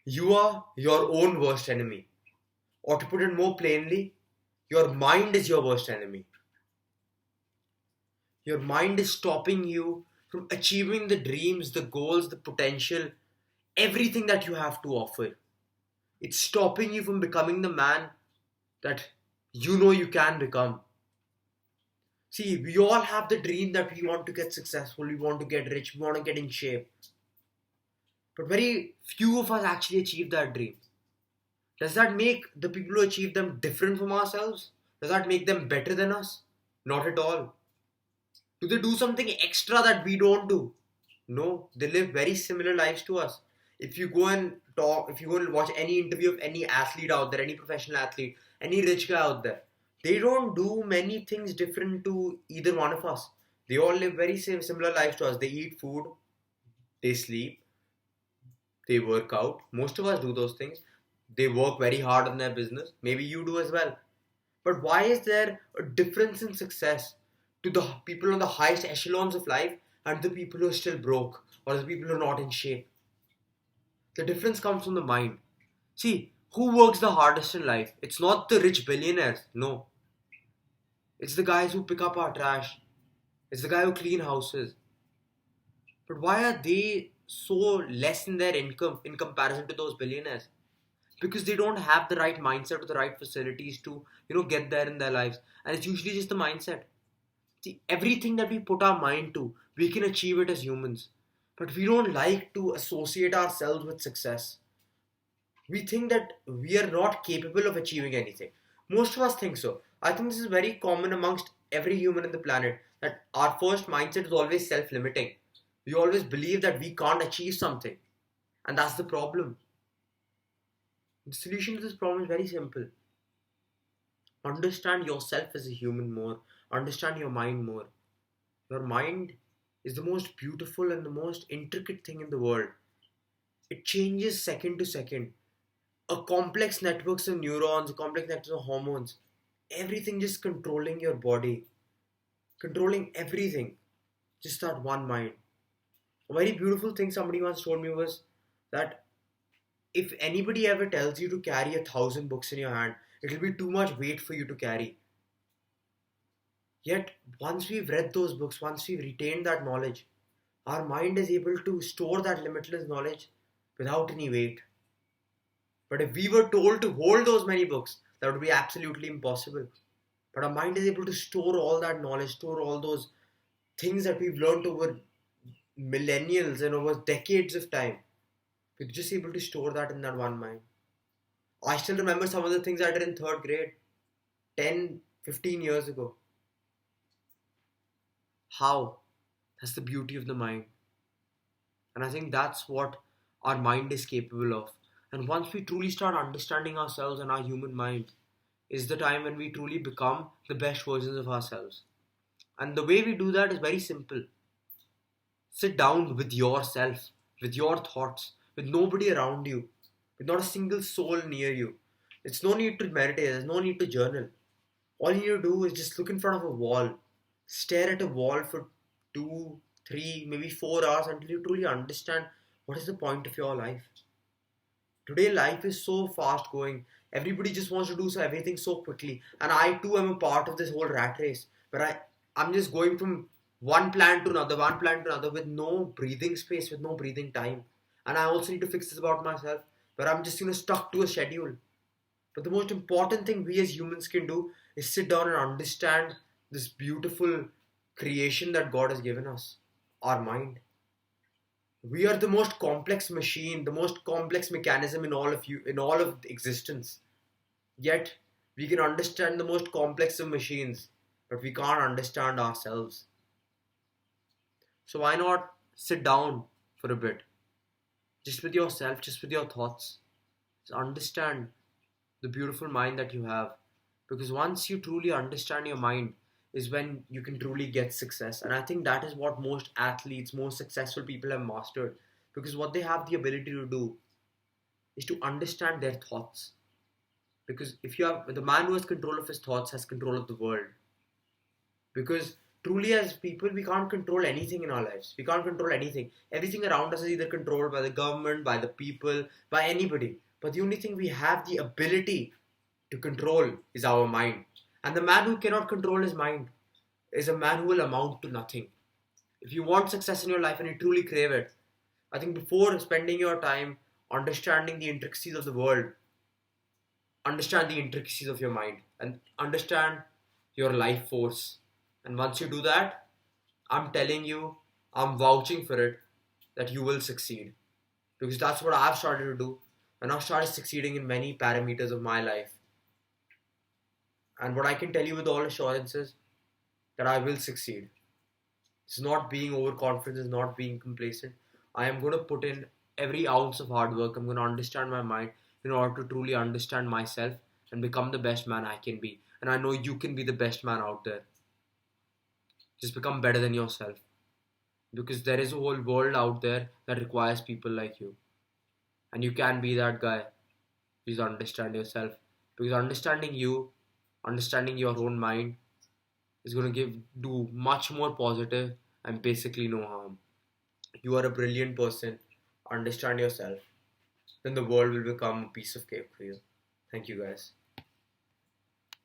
You are your own worst enemy. Or to put it more plainly, your mind is your worst enemy. Your mind is stopping you from achieving the dreams, the goals, the potential, everything that you have to offer. It's stopping you from becoming the man that you know you can become. See, we all have the dream that we want to get successful, we want to get rich, we want to get in shape. But very few of us actually achieve that dream. Does that make the people who achieve them different from ourselves? Does that make them better than us? Not at all. Do they do something extra that we don't do? No, they live very similar lives to us. If you go and talk, if you go and watch any interview of any athlete out there, any professional athlete, any rich guy out there, they don't do many things different to either one of us. They all live very similar lives to us. They eat food, they sleep, they work out. Most of us do those things. They work very hard on their business. Maybe you do as well. But why is there a difference in success to the people on the highest echelons of life and the people who are still broke or the people who are not in shape? The difference comes from the mind. See, who works the hardest in life? It's not the rich billionaires, no. It's the guys who pick up our trash. It's the guy who clean houses. But why are they so less in their income in comparison to those billionaires? Because they don't have the right mindset or the right facilities to, get there in their lives. And it's usually just the mindset. See, everything that we put our mind to, we can achieve it as humans. But we don't like to associate ourselves with success. We think that we are not capable of achieving anything. Most of us think so. I think this is very common amongst every human in the planet that our first mindset is always self limiting. We always believe that we can't achieve something. And that's the problem. The solution to this problem is very simple. Understand yourself as a human more. Understand your mind more. Your mind is the most beautiful and the most intricate thing in the world. It changes second to second. A complex networks of neurons, a complex networks of hormones, everything just controlling your body, controlling everything. Just that one mind. A very beautiful thing somebody once told me was that if anybody ever tells you to carry 1,000 books in your hand, it'll be too much weight for you to carry. Yet, once we've read those books, once we've retained that knowledge, our mind is able to store that limitless knowledge without any weight. But if we were told to hold those many books, that would be absolutely impossible. But our mind is able to store all that knowledge, store all those things that we've learned over millennials and over decades of time. We're just able to store that in that one mind. I still remember some of the things I did in third grade 10, 15 years ago. How? That's the beauty of the mind. And I think that's what our mind is capable of. And once we truly start understanding ourselves and our human mind, is the time when we truly become the best versions of ourselves. And the way we do that is very simple. Sit down with yourself, with your thoughts, with nobody around you, with not a single soul near you. It's no need to meditate, there's no need to journal. All you need to do is just look in front of a wall, stare at a wall for 2, 3, maybe 4 hours until you truly understand what is the point of your life. Today, life is so fast going. Everybody just wants to do everything so quickly. And I too am a part of this whole rat race where I'm just going from one plan to another, one plan to another with no breathing space, with no breathing time. And I also need to fix this about myself where I'm just stuck to a schedule. But the most important thing we as humans can do is sit down and understand this beautiful creation that God has given us, our mind. We are the most complex machine, the most complex mechanism in all of existence. Yet we can understand the most complex of machines, but we can't understand ourselves. So why not sit down for a bit, just with yourself, just with your thoughts, just understand the beautiful mind that you have. Because once you truly understand your mind, is when you can truly get success. And I think that is what most athletes, most successful people have mastered. Because what they have the ability to do is to understand their thoughts. Because if you have the man who has control of his thoughts has control of the world. Because truly, as people, we can't control anything in our lives. We can't control anything. Everything around us is either controlled by the government, by the people, by anybody. But the only thing we have the ability to control is our mind. And the man who cannot control his mind is a man who will amount to nothing. If you want success in your life and you truly crave it, I think before spending your time understanding the intricacies of the world, understand the intricacies of your mind and understand your life force. And once you do that, I'm telling you, I'm vouching for it that you will succeed. Because that's what I've started to do. And I've started succeeding in many parameters of my life. And what I can tell you with all assurance is that I will succeed. It's not being overconfident, it's not being complacent. I am going to put in every ounce of hard work. I'm going to understand my mind in order to truly understand myself and become the best man I can be. And I know you can be the best man out there. Just become better than yourself. Because there is a whole world out there that requires people like you. And you can be that guy. Please understand yourself. Because understanding you, understanding your own mind is going to do much more positive and basically no harm. You are a brilliant person. Understand yourself. Then the world will become a piece of cake for you. Thank you guys.